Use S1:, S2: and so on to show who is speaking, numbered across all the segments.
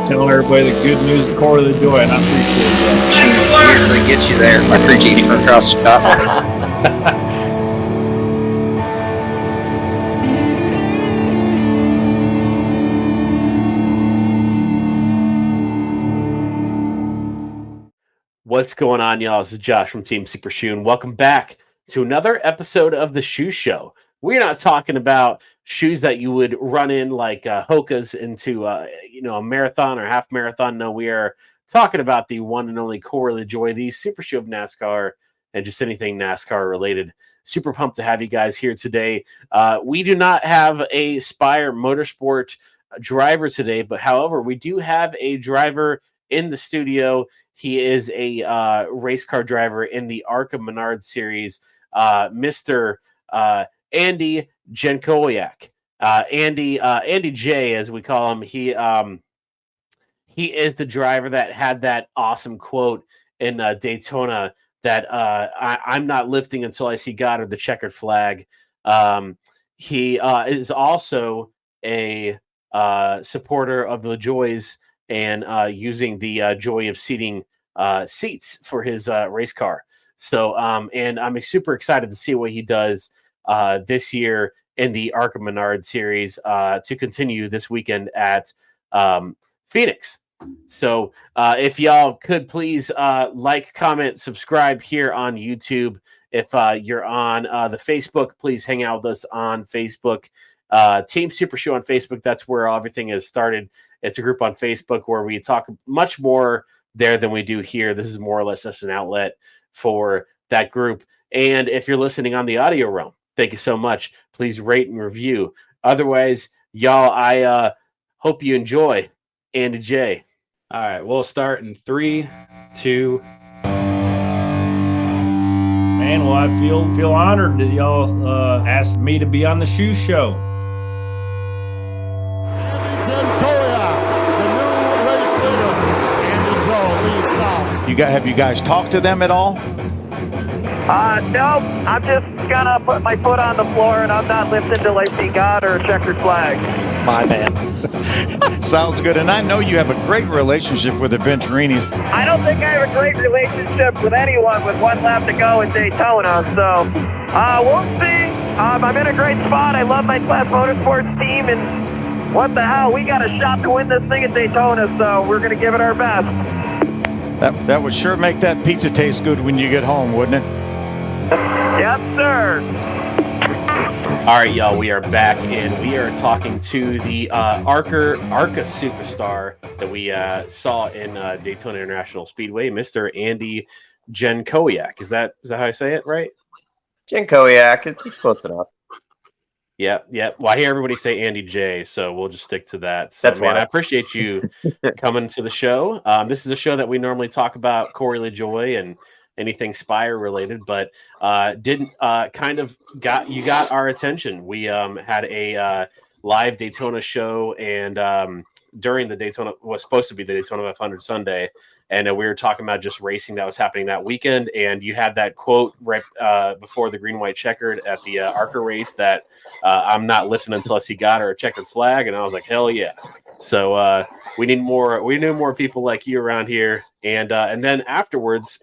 S1: telling everybody the good news of Core of the Joy, and I appreciate
S2: that. Usually gets you there. I appreciate you from across the top.
S3: What's going on, y'all? This is Josh from Team Super Shoe, and welcome back to another episode of the Shoe Show. We're not talking about shoes that you would run in like Hoka's into a marathon or half marathon. No, we are talking about the one and only Core of the Joy, the Super Shoe of NASCAR, and just anything NASCAR related. Super pumped to have you guys here today. We do not have a Spire Motorsport driver today, but however, we do have a driver in the studio. He is a race car driver in the ARCA Menard series, Mr. Andy Jankowiak. Andy J, as we call him. He is the driver that had that awesome quote in Daytona that I'm not lifting until I see God or the checkered flag. He is also a supporter of the Joys and using the Joie of Seating seats for his race car. So, and I'm super excited to see what he does this year in the ARCA Menard series to continue this weekend at Phoenix. So, if y'all could please like, comment, subscribe here on YouTube. If you're on the Facebook, please hang out with us on Facebook. Team Super Show on Facebook. That's where everything has started. It's a group on Facebook where we talk much more there than we do here. This is more or less just an outlet for that group. And if you're listening on the audio realm, thank you so much. Please rate and review. Otherwise, y'all, I hope you enjoy Andy J.
S4: All right, we'll start in 3, 2.
S1: Man, well, I feel honored that y'all asked me to be on the Shoe Show.
S5: Andy Jankowiak, the new race leader. Andy Joe leads now.
S6: Have you guys talked to them at all?
S7: No, I'm just gonna put my foot on the floor and I'm not lifting till I see God or a checkered flag.
S6: My man. Sounds good. And I know you have a great relationship with the Venturinis.
S7: I don't think I have a great relationship with anyone with one lap to go in Daytona, so we'll see. I'm in a great spot. I love my Class Motorsports team, and what the hell, we got a shot to win this thing at Daytona, so we're gonna give it our best.
S6: That would sure make that pizza taste good when you get home, wouldn't it?
S7: Yes, sir.
S3: All right, y'all, we are back, and we are talking to the ARCA superstar that we saw in Daytona International Speedway, Mr. Andy Jankowiak. Is that how I say it, right?
S7: Jankowiak, it's close enough.
S3: Yeah. Well, I hear everybody say Andy J, so we'll just stick to that. So,
S7: That's
S3: man,
S7: why.
S3: I appreciate you coming to the show. This is a show that we normally talk about Core of the Joy and anything Spire related, but got our attention. We had a live Daytona show, and during the Daytona was supposed to be the Daytona 500 Sunday, and we were talking about just racing that was happening that weekend. And you had that quote right before the green-white-checkered at the ARCA race that I'm not listening until I see God or a checkered flag, and I was like, hell yeah! So we need more people like you around here, and then afterwards,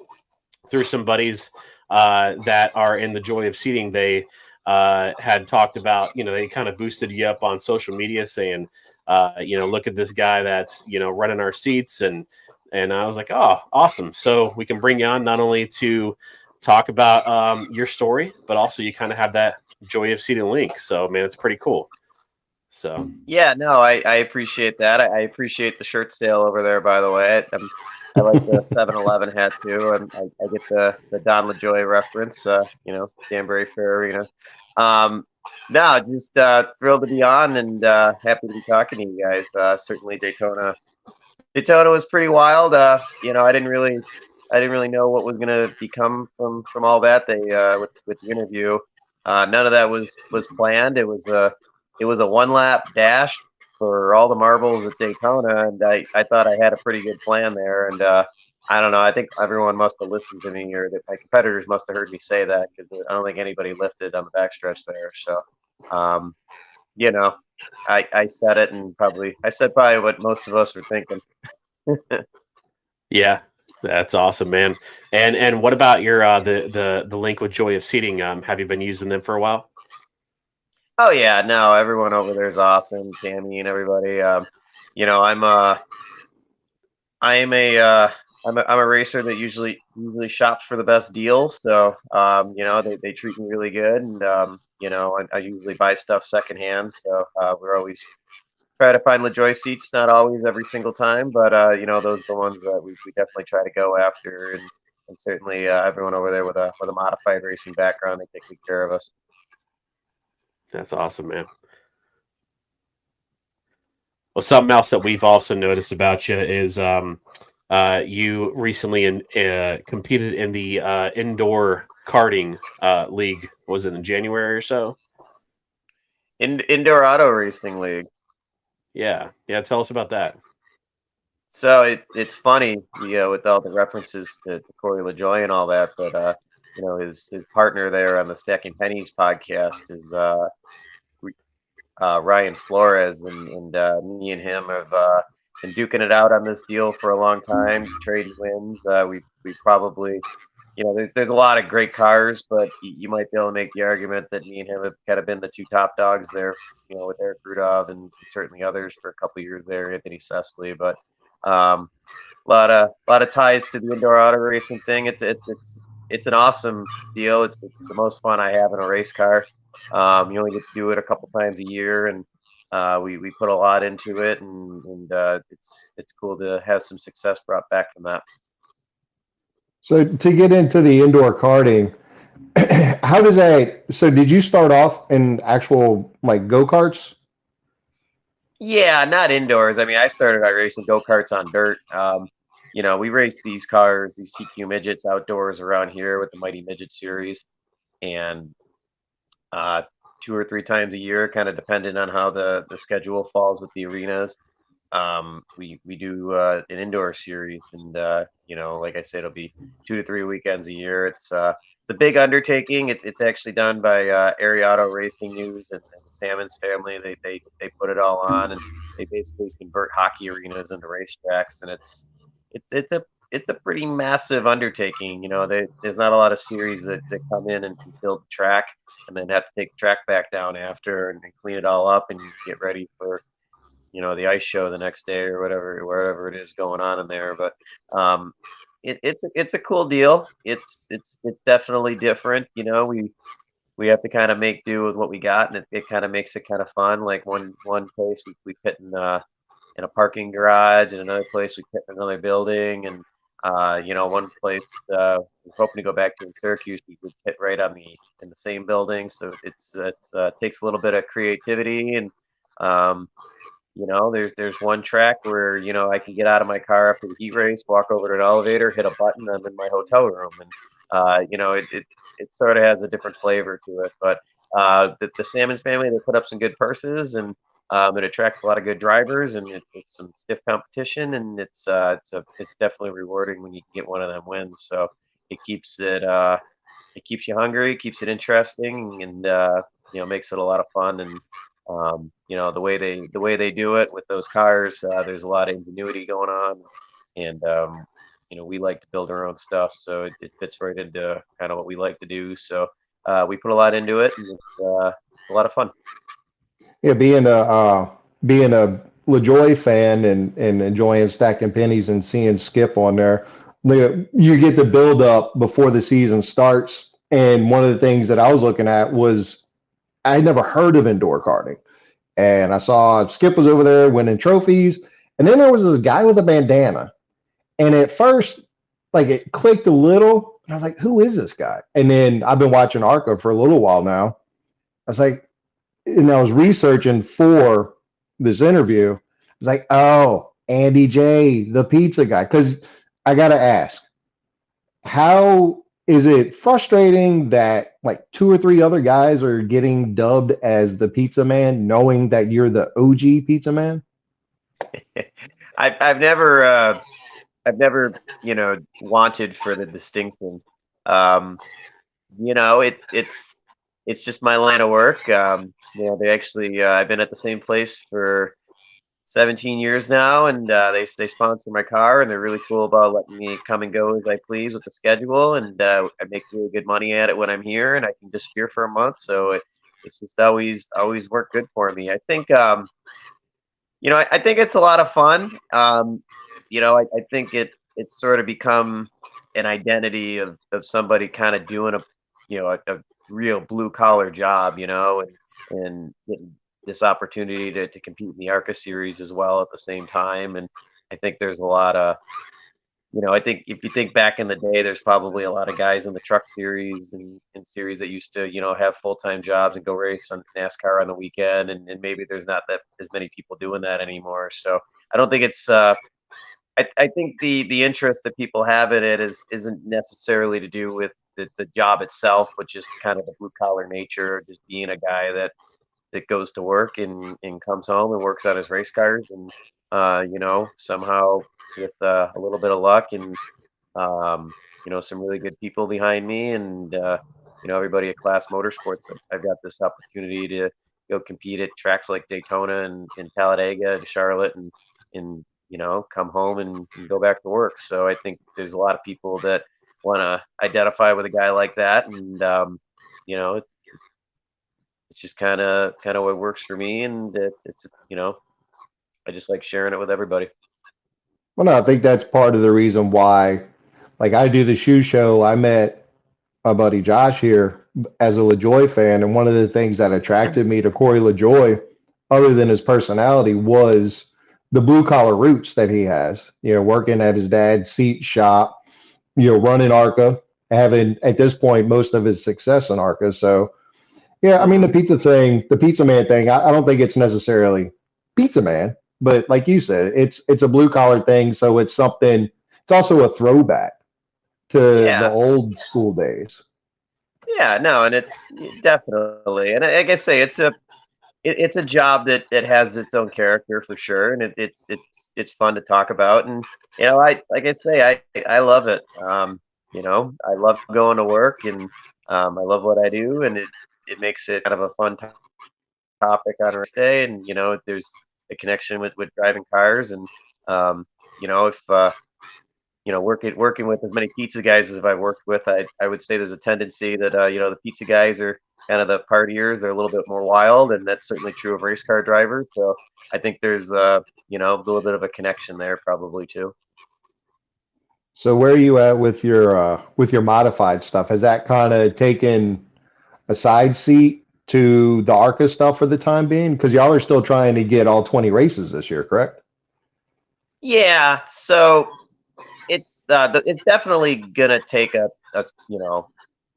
S3: through some buddies that are in the Joie of Seating, they had talked about, they kind of boosted you up on social media saying, look at this guy that's, running our seats. And I was like, oh, awesome. So we can bring you on not only to talk about your story, but also you kind of have that Joie of Seating link. So, man, it's pretty cool. So,
S7: Yeah, no, I appreciate that. I appreciate the shirt sale over there, by the way. I like the 7-Eleven hat too, and I get the Don LaJoie reference. Danbury Fair Arena. No, just thrilled to be on and happy to be talking to you guys. Certainly Daytona was pretty wild. I didn't really know what was gonna become from all that. They with the interview, none of that was planned. It was a 1-lap dash for all the marbles at Daytona, and I thought I had a pretty good plan there. And I don't know, I think everyone must have listened to me, or that my competitors must have heard me say that, because I don't think anybody lifted on the backstretch there. So, I said it, and I said probably what most of us were thinking.
S3: Yeah, that's awesome, man. And what about your the link with Joie of Seating? Have you been using them for a while?
S7: Oh yeah, no, everyone over there is awesome, Tammy and everybody. I'm a racer that usually shops for the best deals. So they treat me really good, and I usually buy stuff secondhand. So we're always try to find LaJoy seats. Not always every single time, but those are the ones that we definitely try to go after, and certainly everyone over there with a modified racing background, they take good care of us.
S3: That's awesome, man. Well, something else that we've also noticed about you is you recently competed in the indoor karting league. Was it in January or so?
S7: Indoor Auto Racing League.
S3: Yeah. Tell us about that.
S7: So it's funny, with all the references to Corey LaJoie and all that, but his partner there on the Stacking Pennies podcast is Ryan Flores, and me and him have been duking it out on this deal for a long time, trading wins. We probably, there's a lot of great cars, but you might be able to make the argument that me and him have kind of been the two top dogs there, with Eric Rudov and certainly others for a couple of years there, Anthony Sesley. But a lot of ties to the indoor auto racing thing. It's an awesome deal. It's the most fun I have in a race car. You only get to do it a couple times a year, and we put a lot into it, and it's cool to have some success brought back from that.
S8: So to get into the indoor karting, how does that? So did you start off in actual like go-karts?
S7: Yeah, not indoors. I mean, I started out racing go-karts on dirt. We race these cars, these TQ midgets outdoors around here with the Mighty Midget Series, and 2 or 3 times a year, kind of depending on how the schedule falls with the arenas. We do an indoor series, and like I said, it'll be 2 to 3 weekends a year. It's a big undertaking. It's actually done by Area Auto Racing News and the Salmons family. They put it all on, and they basically convert hockey arenas into racetracks, and it's a pretty massive undertaking. There's not a lot of series that come in and build the track and then have to take the track back down after and clean it all up and get ready for the ice show the next day or wherever it is going on in there. But it's a cool deal. It's definitely different. We have to kind of make do with what we got, and it kind of makes it kind of fun. Like one place we pit in a parking garage, and another place we pit in another building, and one place we're hoping to go back to in Syracuse, we would pit right in the same building. So it takes a little bit of creativity, and there's one track where I can get out of my car after the heat race, walk over to an elevator, hit a button, I'm in my hotel room, and it sort of has a different flavor to it. But the Salmons family, they put up some good purses, and it attracts a lot of good drivers, and it's some stiff competition, and it's definitely rewarding when you can get one of them wins. So it keeps you hungry, keeps it interesting, and makes it a lot of fun. And the way they do it with those cars, there's a lot of ingenuity going on, and we like to build our own stuff, so it fits right into kind of what we like to do. So we put a lot into it, and it's a lot of fun.
S8: Yeah, being a LaJoie fan and enjoying Stacking Pennies and seeing Skip on there, you get the build up before the season starts. And one of the things that I was looking at was I had never heard of indoor karting, and I saw Skip was over there winning trophies, and then there was this guy with a bandana, and at first, like, it clicked a little, and I was like, "Who is this guy?" And then I've been watching ARCA for a little while now. I was like. And I was researching for this interview. I was like, oh, Andy J, the pizza guy. Because I got to ask, how is it frustrating that like 2 or 3 other guys are getting dubbed as the pizza man, knowing that you're the OG pizza man?
S7: I've never wanted for the distinction. It's just my line of work. they actually I've been at the same place for 17 years now, and they sponsor my car, and they're really cool about letting me come and go as I please with the schedule, and I make really good money at it when I'm here, and I can disappear for a month, so it's just always worked good for me. I think I think it's a lot of fun. I think it's sort of become an identity of somebody kind of doing a real blue collar job, and getting this opportunity to compete in the ARCA series as well at the same time. And I think there's a lot of, I think if you think back in the day, there's probably a lot of guys in the truck series and series that used to, have full-time jobs and go race on NASCAR on the weekend. And maybe there's not that as many people doing that anymore. So I don't think it's, I think the interest that people have in it isn't necessarily to do with the job itself, but just kind of the blue collar nature, just being a guy that goes to work and comes home and works on his race cars, and somehow with a little bit of luck and some really good people behind me, and everybody at Class Motorsports, I've got this opportunity to go compete at tracks like Daytona and Talladega and Charlotte, and come home and go back to work. So I think there's a lot of people that want to identify with a guy like that, and it's just kind of what works for me, and it's I just like sharing it with everybody.
S8: Well, no, I think that's part of the reason why, like, I do the shoe show. I met my buddy Josh here as a LaJoie fan, and one of the things that attracted me to Corey LaJoie, other than his personality, was the blue collar roots that he has. Working at his dad's seat shop, running ARCA, having at this point most of his success in ARCA. So, yeah, I mean, the pizza man thing, I don't think it's necessarily pizza man, but like you said, it's a blue collar thing. So it's something, it's also a throwback to the old school days.
S7: Yeah, no, and it definitely, and like I say, it's a job that has its own character for sure, and it's fun to talk about, and I love it. I love going to work, and I love what I do, and it makes it kind of a fun topic on a race day, and there's a connection with driving cars, and if working with as many pizza guys as I've worked with, I would say there's a tendency that the pizza guys are kind of the partiers. They're a little bit more wild, and that's certainly true of race car drivers. So I think there's a little bit of a connection there probably too.
S8: So where are you at with your modified stuff? Has that kind of taken a side seat to the ARCA stuff for the time being? Because y'all are still trying to get all 20 races this year, correct?
S7: Yeah, so it's definitely gonna take a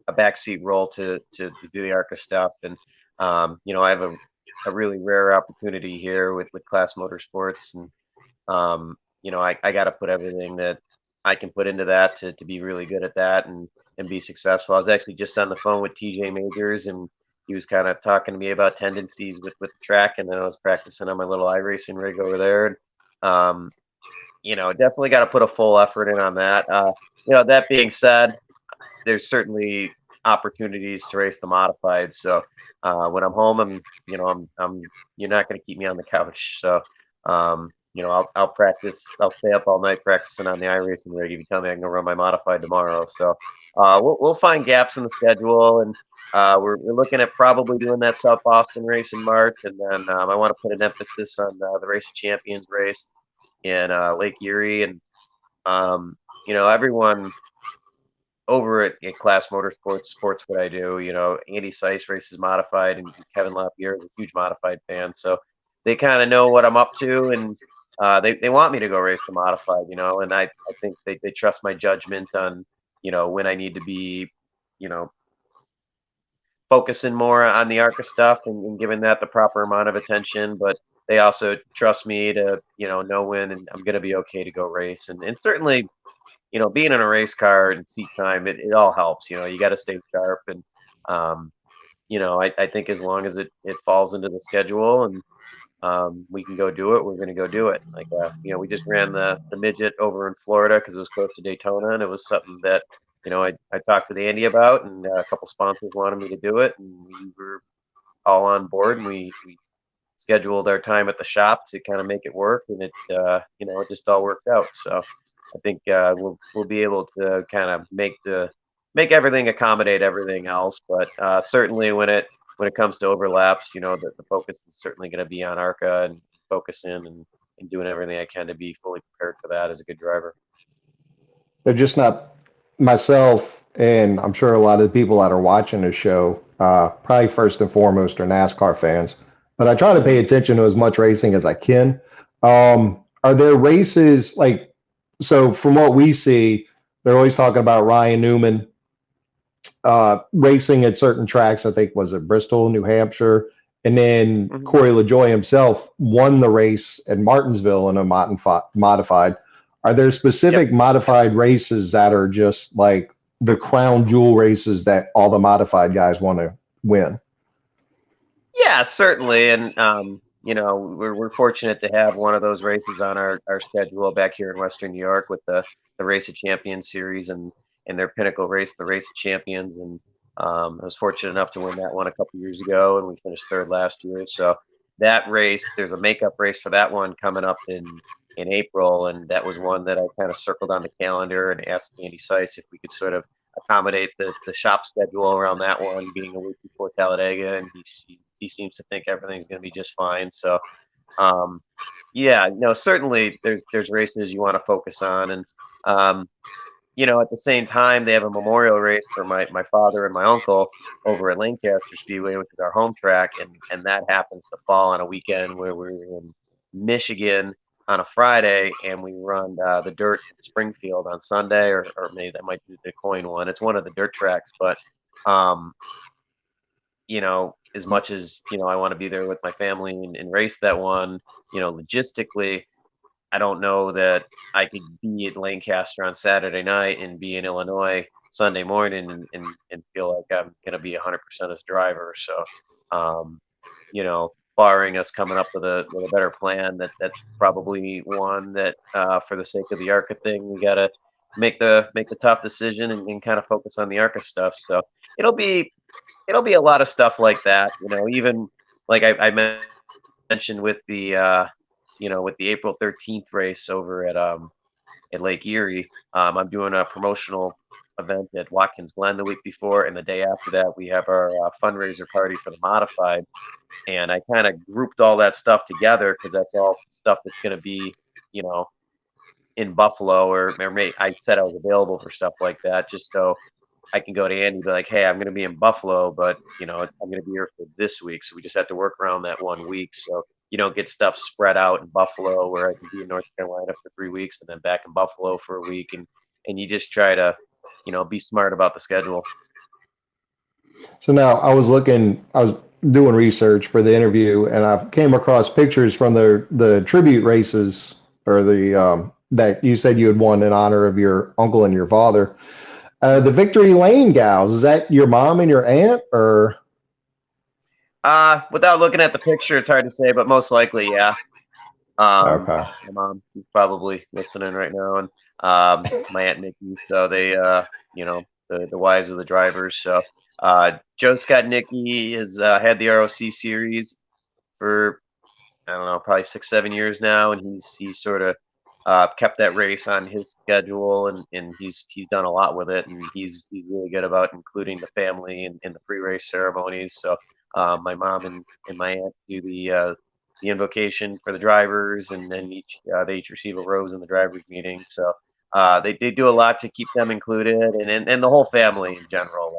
S7: backseat role to do the ARCA stuff, and I have a really rare opportunity here with Class Motorsports, and I got to put everything that I can put into that to be really good at that and be successful. I was actually just on the phone with TJ Majors, and he was kind of talking to me about tendencies with the track, and then I was practicing on my little iRacing rig over there. Definitely got to put a full effort in on that. That being said, there's certainly opportunities to race the modified. So when I'm home, you're not going to keep me on the couch. So I'll practice. I'll stay up all night practicing on the iRacing rig if you tell me I can go run my modified tomorrow. So we'll find gaps in the schedule, and we're looking at probably doing that South Boston race in March, and then I want to put an emphasis on the Race of Champions race in Lake Erie, and everyone over at Class Motorsports supports what I do. Andy Seiss races modified, and Kevin Lapierre is a huge modified fan, so they kind of know what I'm up to, and they want me to go race the modified, and I think they trust my judgment on when I need to be focusing more on the ARCA stuff and giving that the proper amount of attention, but they also trust me to know when and I'm going to be okay to go race, and certainly being in a race car and seat time, it all helps. You got to stay sharp, and I think as long as it falls into the schedule and we can go do it, we're going to go do it. Like we just ran the midget over in Florida because it was close to Daytona, and it was something that I talked with Andy about, and a couple sponsors wanted me to do it, and we were all on board, and we scheduled our time at the shop to kind of make it work, and it just all worked out. So I think we'll be able to kind of make everything accommodate everything else. But certainly when it comes to overlaps, the focus is certainly going to be on ARCA and focus in and doing everything I can to be fully prepared for that as a good driver.
S8: They're just not myself, and I'm sure a lot of the people that are watching this show, probably first and foremost are NASCAR fans, but I try to pay attention to as much racing as I can. Are there races so from what we see, they're always talking about Ryan Newman racing at certain tracks. I think was it Bristol, New Hampshire, and then Corey LaJoie himself won the race at Martinsville in a modified. Are there specific modified races that are just like the crown jewel races that all the modified guys want to win?
S7: Yeah, certainly. And, we're fortunate to have one of those races on our schedule back here in Western New York with the Race of Champions series and their pinnacle race, the Race of Champions. And I was fortunate enough to win that one a couple years ago, and we finished third last year. So that race, there's a makeup race for that one coming up in April, and that was one that I kind of circled on the calendar and asked Andy Seiss if we could sort of accommodate the shop schedule around that one being a week before Talladega, and he seems to think everything's going to be just fine. So certainly there's races you want to focus on, and at the same time they have a memorial race for my father and my uncle over at Lancaster Speedway, which is our home track, and that happens to fall on a weekend where we're in Michigan on a Friday, and we run the dirt at Springfield on Sunday, or maybe that might be the coin one. It's one of the dirt tracks, but as much as I want to be there with my family and race that one, logistically, I don't know that I could be at Lancaster on Saturday night and be in Illinois Sunday morning and feel like I'm going to be 100% as a driver. So, barring us coming up with a better plan, that's probably one that for the sake of the ARCA thing, we got to make the tough decision and kind of focus on the ARCA stuff. So it'll be a lot of stuff like that, even like I mentioned with the with the April 13th race over at Lake Erie. I'm doing a promotional event at Watkins Glen the week before, and the day after that we have our fundraiser party for the modified. And I kind of grouped all that stuff together because that's all stuff that's going to be, in Buffalo, or I said I was available for stuff like that just so I can go to Andy and be like, hey, I'm going to be in Buffalo, but, I'm going to be here for this week. So we just have to work around that 1 week. So you don't get stuff spread out in Buffalo where I can be in North Carolina for 3 weeks and then back in Buffalo for a week. And you just try to, be smart about the schedule.
S8: So now I was doing research for the interview, and I came across pictures from the tribute races, or the that you said you had won in honor of your uncle and your father. The Victory Lane gals, is that your mom and your aunt, or?
S7: Without looking at the picture, it's hard to say, but most likely, yeah.
S8: Okay.
S7: My mom is probably listening right now, and my aunt Nikki. So they, the wives of the drivers. So Joe Scott Nicky has had the ROC series for, I don't know, probably 6-7 years now, and he's sort of kept that race on his schedule, and he's done a lot with it, and he's really good about including the family in the pre-race ceremonies. So my mom and my aunt do the invocation for the drivers, and then they each receive a rose in the drivers meeting. So they do a lot to keep them included, and the whole family in general.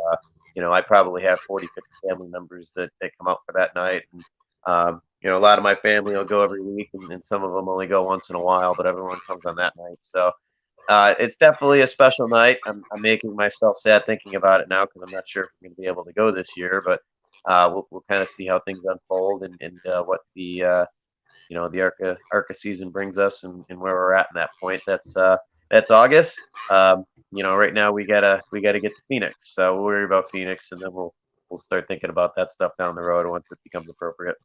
S7: I probably have 40, 50 family members that come out for that night. And, a lot of my family will go every week, and some of them only go once in a while, but everyone comes on that night. So it's definitely a special night. I'm making myself sad thinking about it now because I'm not sure if I'm going to be able to go this year, but we'll kind of see how things unfold and what the ARCA season brings us and where we're at in that point. That's August. Right now we gotta get to Phoenix, so we'll worry about Phoenix, and then we'll start thinking about that stuff down the road once it becomes appropriate.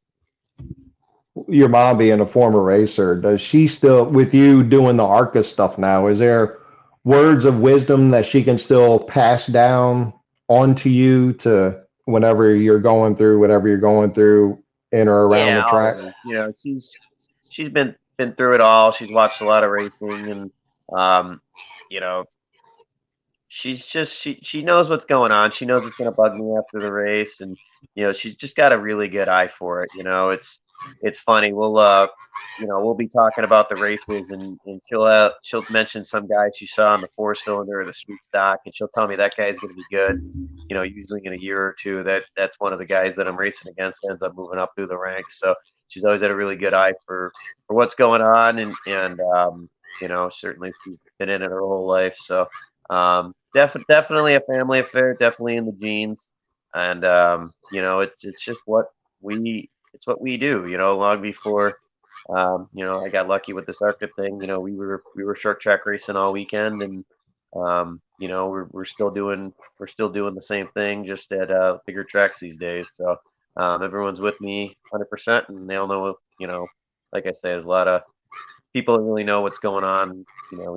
S8: Your mom being a former racer, does she still, with you doing the ARCA stuff now, is there words of wisdom that she can still pass down onto you to whenever you're going through whatever you're going through in or around the track?
S7: Always. She's been through it all. She's watched a lot of racing, and you know, she knows what's going on. She knows it's going to bug me after the race, and she's just got a really good eye for it. It's funny. We'll be talking about the races, and she'll mention some guy she saw in the 4-cylinder or the street stock, and she'll tell me that guy's going to be good. Usually in a year or two, that's one of the guys that I'm racing against ends up moving up through the ranks. So she's always had a really good eye for what's going on, and certainly she's been in it her whole life. So definitely a family affair, definitely in the genes, and it's just what we do. Long before I got lucky with this ARCA thing. We were short track racing all weekend, and we're still doing the same thing, just at bigger tracks these days. So everyone's with me 100%, and they all know. Like I say, there's a lot of people that really know what's going on.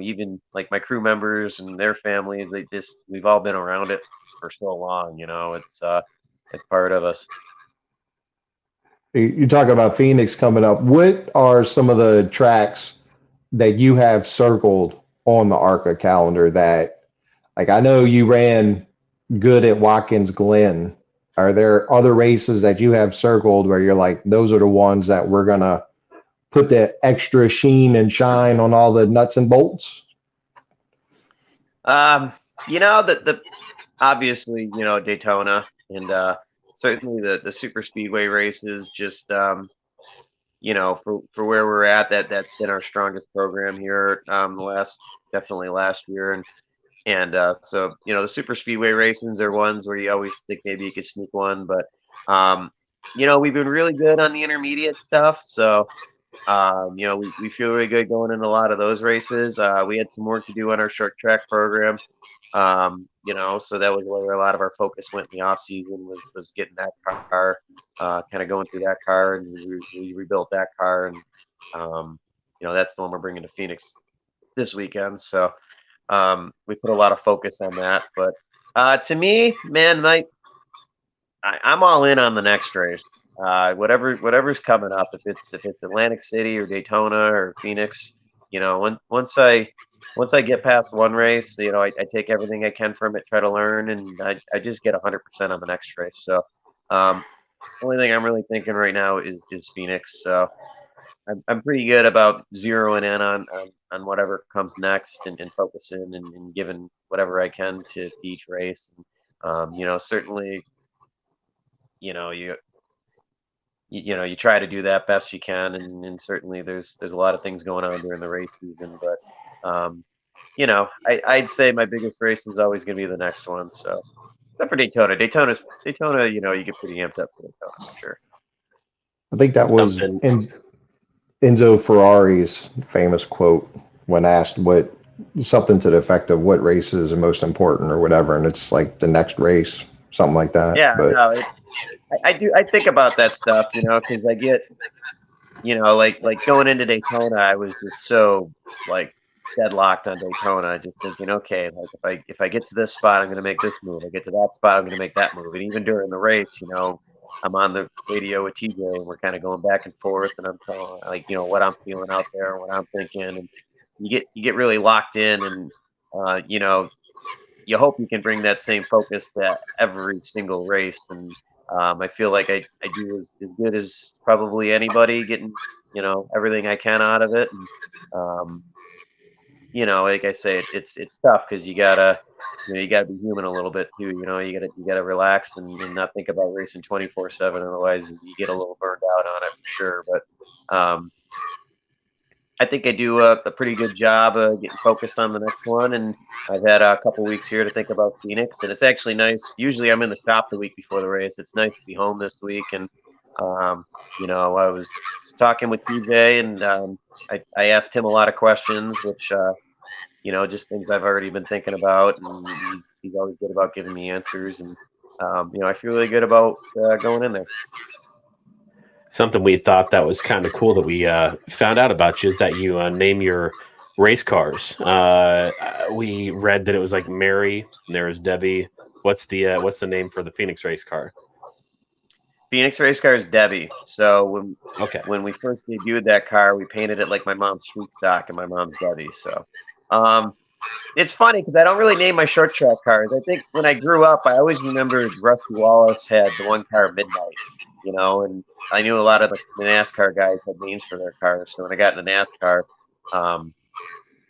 S7: Even like my crew members and their families, we've all been around it for so long. It's part of us.
S8: You talk about Phoenix coming up. What are some of the tracks that you have circled on the ARCA calendar that, like, I know you ran good at Watkins Glen. Are there other races that you have circled where you're like, those are the ones that we're going to put the extra sheen and shine on all the nuts and bolts?
S7: The obviously, Daytona, and certainly the super speedway races, just for where we're at, that's been our strongest program here definitely last year, and so the super speedway races are ones where you always think maybe you could sneak one, but we've been really good on the intermediate stuff, so we feel really good going in a lot of those races. We had some work to do on our short track program. So that was where a lot of our focus went in the off season, was getting that car, kind of going through that car, and we rebuilt that car, and that's the one we're bringing to Phoenix this weekend. So we put a lot of focus on that. But to me, man, I'm all in on the next race. Whatever's coming up, if it's Atlantic City or Daytona or Phoenix, once I get past one race, I take everything I can from it, try to learn, and I just get 100% on the next race. So only thing I'm really thinking right now is Phoenix. So I'm pretty good about zeroing in on whatever comes next, and focusing and giving whatever I can to each race. And, certainly, you try to do that best you can, and certainly there's a lot of things going on during the race season, but I'd say my biggest race is always going to be the next one. So except for Daytona, you get pretty amped up for Daytona for sure.
S8: I think that was Enzo Ferrari's famous quote when asked something to the effect of what race is the most important or whatever, and it's like the next race, something like that.
S7: Yeah, but I think about that stuff, because I get, like going into Daytona, I was just so like deadlocked on Daytona, just thinking, okay, like if I get to this spot, I'm going to make this move. I get to that spot, I'm going to make that move. And even during the race, I'm on the radio with TJ, and we're kind of going back and forth, and I'm telling what I'm feeling out there, what I'm thinking, and you get really locked in, and you hope you can bring that same focus to every single race. And I feel like I do as good as probably anybody, getting everything I can out of it. And like I say, it's tough because you gotta be human a little bit too. You gotta relax and not think about racing 24/7. Otherwise, you get a little burned out on it for sure. But I think I do a pretty good job of getting focused on the next one, and I've had a couple weeks here to think about Phoenix, and it's actually nice. Usually I'm in the shop the week before the race. It's nice to be home this week, and I was talking with TJ, and I asked him a lot of questions, which just things I've already been thinking about, and he's always good about giving me answers, and I feel really good about going in there.
S3: Something we thought that was kind of cool that we found out about you is that you name your race cars. We read that it was like Mary, and there was Debbie, What's the name for the Phoenix race car?
S7: Phoenix race car is Debbie. So
S3: Okay.
S7: when we first debuted that car, we painted it like my mom's street stock, and my mom's Debbie. So it's funny because I don't really name my short track cars. I think when I grew up, I always remembered Rusty Wallace had the one car Midnight, and I knew a lot of the NASCAR guys had names for their cars. So when I got into NASCAR,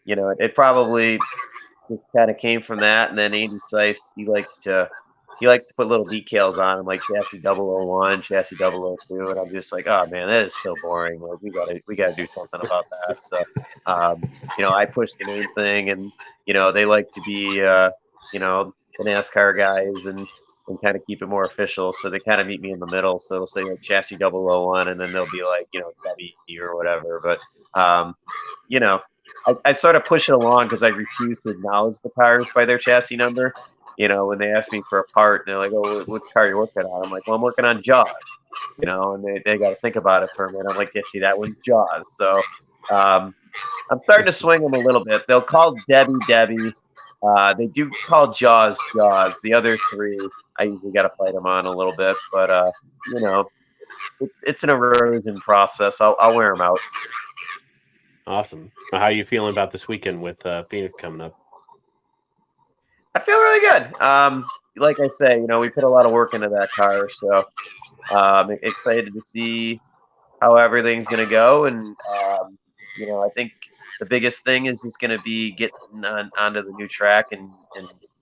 S7: it probably just kind of came from that. And then Andy Seiss, he likes to put little decals on them, like chassis 001, chassis 002, and I'm just like, oh man, that is so boring. Like we gotta do something about that. So I push the name thing, and they like to be the NASCAR guys and kind of keep it more official. So they kind of meet me in the middle. So they'll say like chassis 001, and then they'll be like W or whatever. But I sort of push it along because I refuse to acknowledge the cars by their chassis number. When they ask me for a part, and they're like, "Oh, what car are you working on?" I'm like, "Well, I'm working on Jaws," and they got to think about it for a minute. I'm like, "Yeah, see, that one's Jaws." So I'm starting to swing them a little bit. They'll call Debbie Debbie. They do call Jaws Jaws. The other three, I usually got to fight them on a little bit, but it's an erosion process. I'll wear them out.
S3: Awesome. How are you feeling about this weekend with Phoenix coming up?
S7: I feel really good. Like I say, we put a lot of work into that car, so I'm excited to see how everything's going to go. And, I think the biggest thing is just going to be getting onto the new track and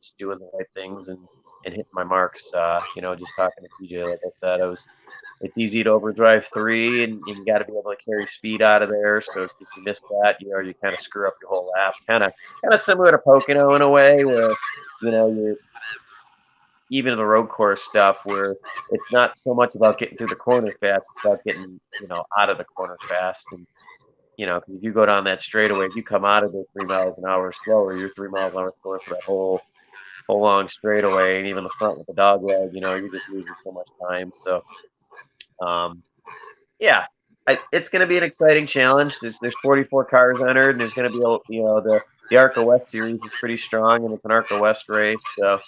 S7: just doing the right things and hitting my marks. Just talking to PJ, like I said, it's easy to overdrive 3, and you got to be able to carry speed out of there. So if you miss that, you kind of screw up your whole lap. Kind of similar to Pocono in a way, where you're even in the road course stuff, where it's not so much about getting through the corner fast; it's about getting out of the corner fast. And because if you go down that straightaway, if you come out of it 3 miles an hour slower, you're 3 miles an hour slower for that whole long straightaway, and even the front with the dog leg, you're just losing so much time. So. It's going to be an exciting challenge. There's 44 cars entered, and there's going to be the ARCA West series is pretty strong, and it's an ARCA West race. So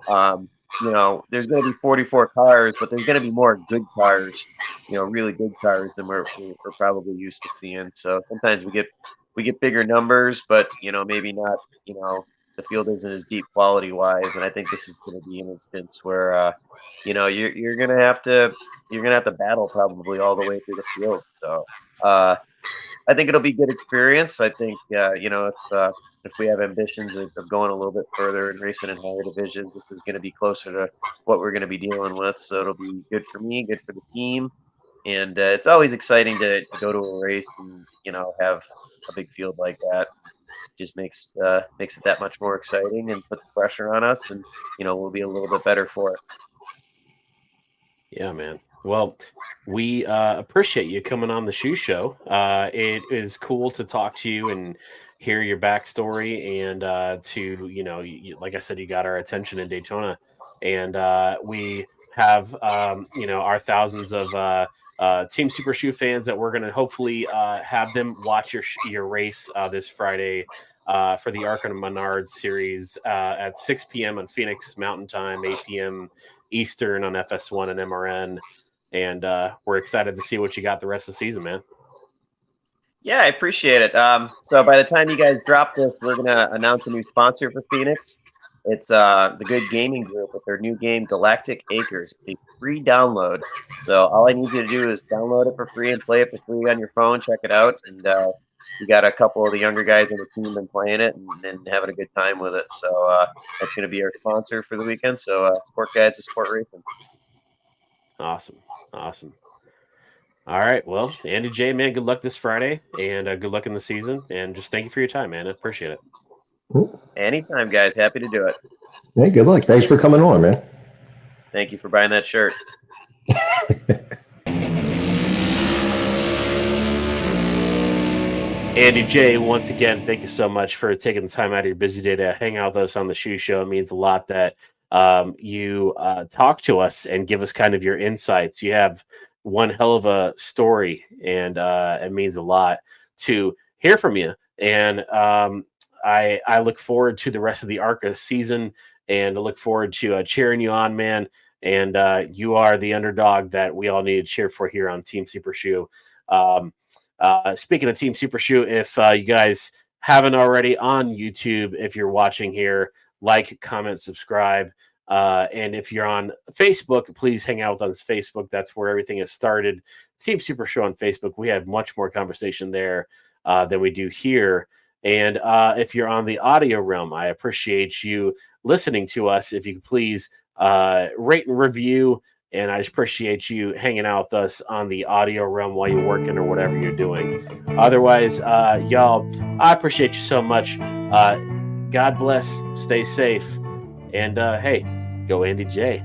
S7: there's going to be 44 cars, but there's going to be more good cars, really good cars than we're probably used to seeing. So sometimes we get bigger numbers, but maybe not. The field isn't as deep quality wise, and I think this is going to be an instance where you're gonna have to battle probably all the way through the field. So I think it'll be a good experience. I think if we have ambitions of going a little bit further and racing in higher divisions, this is going to be closer to what we're going to be dealing with. So it'll be good for me, good for the team, and it's always exciting to go to a race and have a big field like that. Just makes it that much more exciting and puts the pressure on us, and we'll be a little bit better for it.
S3: Yeah, man. Well, we appreciate you coming on the Shoe Show. It is cool to talk to you and hear your backstory, and like I said, you got our attention in Daytona, and we have our thousands of Team Super Shoe fans that we're going to hopefully have them watch your race this Friday for the ARCA Menard series at 6 p.m. on Phoenix Mountain Time, 8 p.m. Eastern on FS1 and MRN. And we're excited to see what you got the rest of the season, man.
S7: Yeah, I appreciate it. So by the time you guys drop this, we're going to announce a new sponsor for Phoenix. It's the Good Gaming Group with their new game, Galactic Acres. It's a free download. So all I need you to do is download it for free and play it for free on your phone. Check it out. And we got a couple of the younger guys on the team been playing it and having a good time with it. So that's going to be our sponsor for the weekend. So Sport Guides to Sport Racing.
S3: Awesome. All right. Well, Andy J, man, good luck this Friday, and good luck in the season. And just thank you for your time, man. I appreciate it.
S7: Anytime, guys. Happy to do it.
S8: Hey, good luck. Thanks for coming on, man.
S7: Thank you for buying that shirt.
S3: Andy J, once again, thank you so much for taking the time out of your busy day to hang out with us on the Shoe Show. It means a lot that you talk to us and give us kind of your insights. You have one hell of a story, and it means a lot to hear from you. And I look forward to the rest of the ARCA season and I look forward to cheering you on, man. And you are the underdog that we all need to cheer for here on Team Super Shoe. Speaking of Team Super Shoe, if you guys haven't already on YouTube, if you're watching here, like, comment, subscribe. And if you're on Facebook, please hang out with us on Facebook. That's where everything has started. Team Super Show on Facebook. We have much more conversation there than we do here. And if you're on the audio realm, I appreciate you listening to us. If you could please rate and review. And I just appreciate you hanging out with us on the audio realm while you're working or whatever you're doing. Otherwise, y'all, I appreciate you so much. God bless. Stay safe. And hey, go Andy J.